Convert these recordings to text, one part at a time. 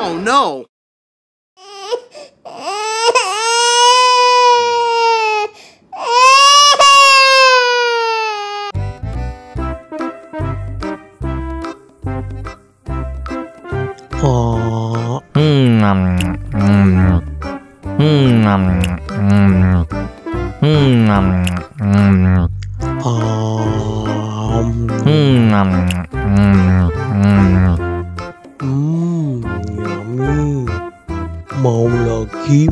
Oh no! Yummy. Mau lagi.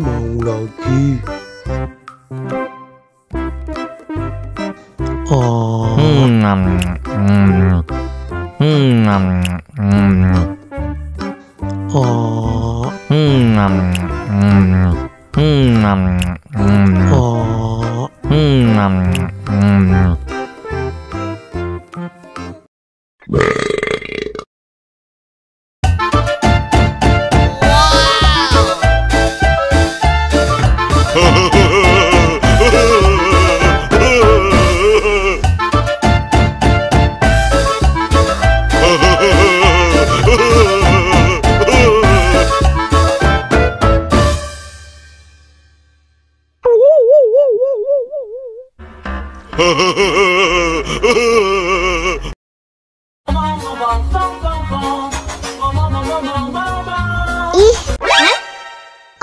Ih,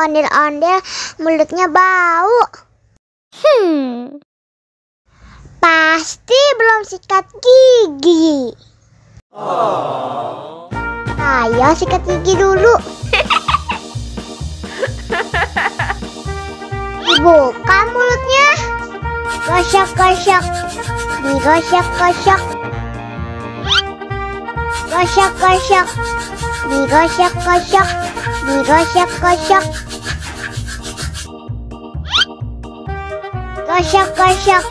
ondel-ondel mulutnya bau. Pasti belum sikat gigi. Ayo sikat gigi dulu. Dibuka mulutnya. Gosok-gosok. Digosok-gosok. Gosok-gosok. Digosok-gosok. Digosok-gosok. Gosok-gosok.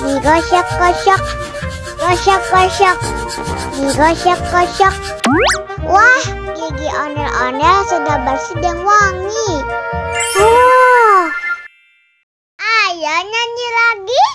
Digosok-gosok. Gosok-gosok. Digosok-gosok. Wah, gigi ondel-ondel sudah bersih dan wangi. Ayo nyanyi lagi.